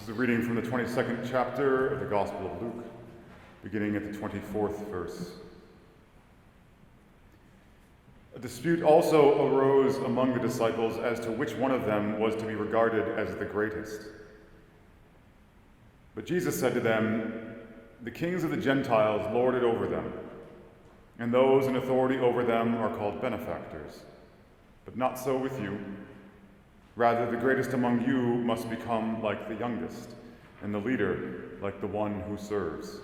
This is a reading from the 22nd chapter of the Gospel of Luke, beginning at the 24th verse. A dispute also arose among the disciples as to which one of them was to be regarded as the greatest. But Jesus said to them, "The kings of the Gentiles lord it over them, and those in authority over them are called benefactors. But not so with you. Rather, the greatest among you must become like the youngest, and the leader like the one who serves.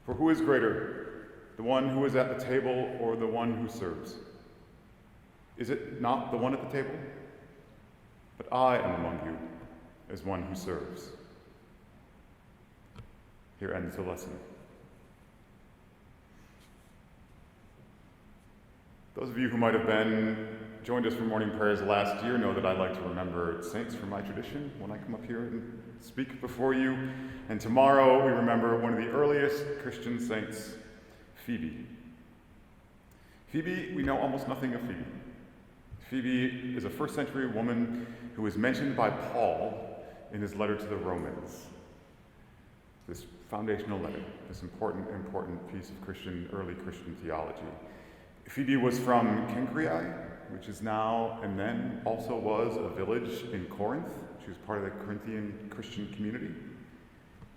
For who is greater, the one who is at the table or the one who serves? Is it not the one at the table? But I am among you as one who serves." Here ends the lesson. Those of you who might have joined us for morning prayers last year know that I like to remember saints from my tradition when I come up here and speak before you. And tomorrow we remember one of the earliest Christian saints, Phoebe. Phoebe, we know almost nothing of Phoebe. Phoebe is a first century woman who is mentioned by Paul in his letter to the Romans. This foundational letter, this important piece of early Christian theology. Phoebe was from Cenchreae, which is now and then also was a village in Corinth. She was part of the Corinthian Christian community.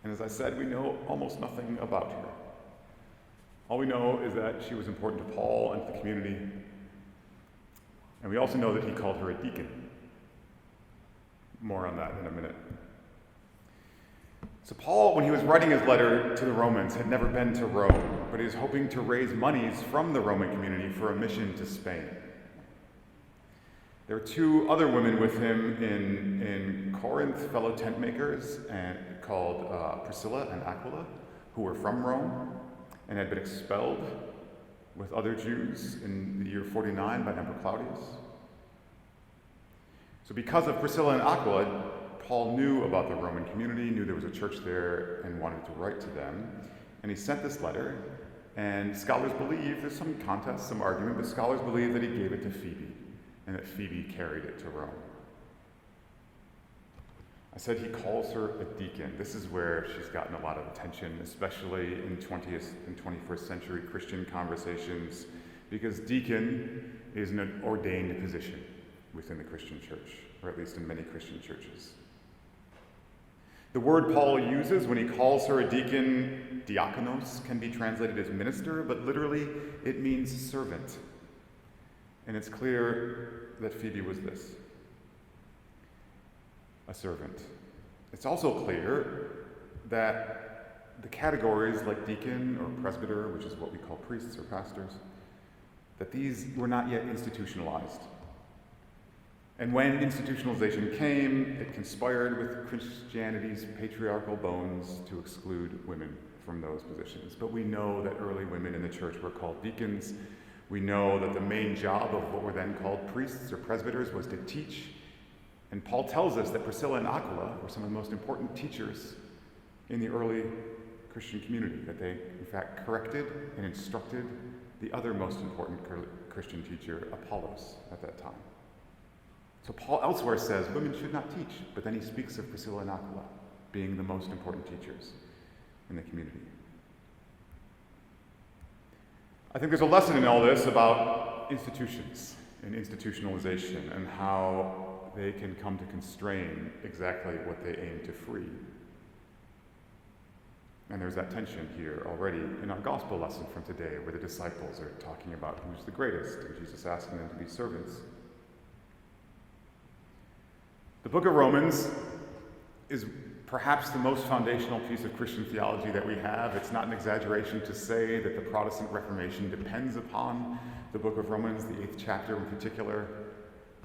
And as I said, we know almost nothing about her. All we know is that she was important to Paul and to the community. And we also know that he called her a deacon. More on that in a minute. So Paul, when he was writing his letter to the Romans, had never been to Rome, but he was hoping to raise monies from the Roman community for a mission to Spain. There were two other women with him in Corinth, fellow tent makers, called Priscilla and Aquila, who were from Rome and had been expelled with other Jews in the year 49 by Emperor Claudius. So because of Priscilla and Aquila, Paul knew about the Roman community, knew there was a church there, and wanted to write to them. And he sent this letter, and scholars believe, there's some contest, some argument, but scholars believe that he gave it to Phoebe, and that Phoebe carried it to Rome. I said he calls her a deacon. This is where she's gotten a lot of attention, especially in 20th and 21st century Christian conversations, because deacon is an ordained position within the Christian church, or at least in many Christian churches. The word Paul uses when he calls her a deacon, diakonos, can be translated as minister, but literally it means servant. And it's clear that Phoebe was this, a servant. It's also clear that the categories like deacon or presbyter, which is what we call priests or pastors, that these were not yet institutionalized. And when institutionalization came, it conspired with Christianity's patriarchal bones to exclude women from those positions. But we know that early women in the church were called deacons. We know that the main job of what were then called priests or presbyters was to teach. And Paul tells us that Priscilla and Aquila were some of the most important teachers in the early Christian community, that they, in fact, corrected and instructed the other most important Christian teacher, Apollos, at that time. So Paul elsewhere says women should not teach, but then he speaks of Priscilla and Aquila being the most important teachers in the community. I think there's a lesson in all this about institutions and institutionalization and how they can come to constrain exactly what they aim to free. And there's that tension here already in our gospel lesson from today, where the disciples are talking about who's the greatest, and Jesus asking them to be servants. The book of Romans is perhaps the most foundational piece of Christian theology that we have. It's not an exaggeration to say that the Protestant Reformation depends upon the book of Romans, the 8th chapter in particular.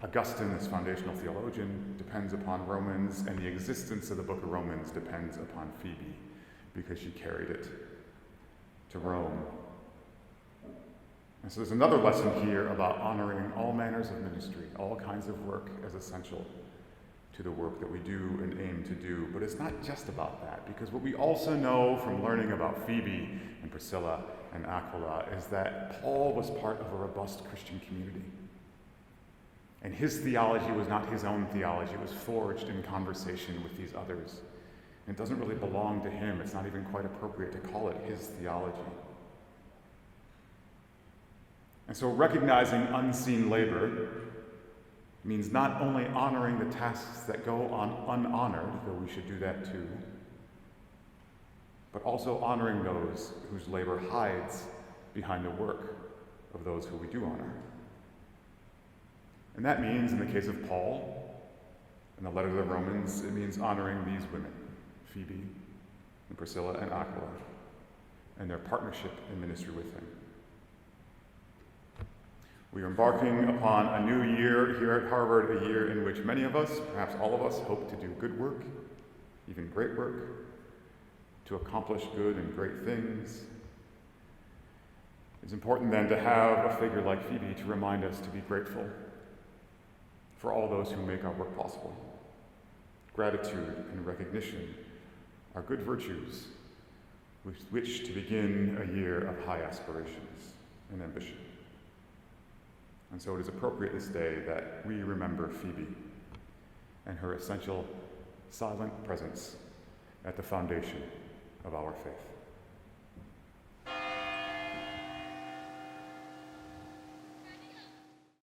Augustine, this foundational theologian, depends upon Romans, and the existence of the book of Romans depends upon Phoebe, because she carried it to Rome. And so there's another lesson here about honoring all manners of ministry, all kinds of work as essential to the work that we do and aim to do. But it's not just about that, because what we also know from learning about Phoebe and Priscilla and Aquila is that Paul was part of a robust Christian community. And his theology was not his own theology. It was forged in conversation with these others. And it doesn't really belong to him. It's not even quite appropriate to call it his theology. And so recognizing unseen labor means not only honoring the tasks that go on unhonored, though we should do that too, but also honoring those whose labor hides behind the work of those who we do honor. And that means, in the case of Paul, in the letter to the Romans, it means honoring these women, Phoebe and Priscilla and Aquila, and their partnership in ministry with him. We are embarking upon a new year here at Harvard, a year in which many of us, perhaps all of us, hope to do good work, even great work, to accomplish good and great things. It's important then to have a figure like Phoebe to remind us to be grateful for all those who make our work possible. Gratitude and recognition are good virtues with which to begin a year of high aspirations and ambition. And so it is appropriate this day that we remember Phoebe and her essential silent presence at the foundation of our faith.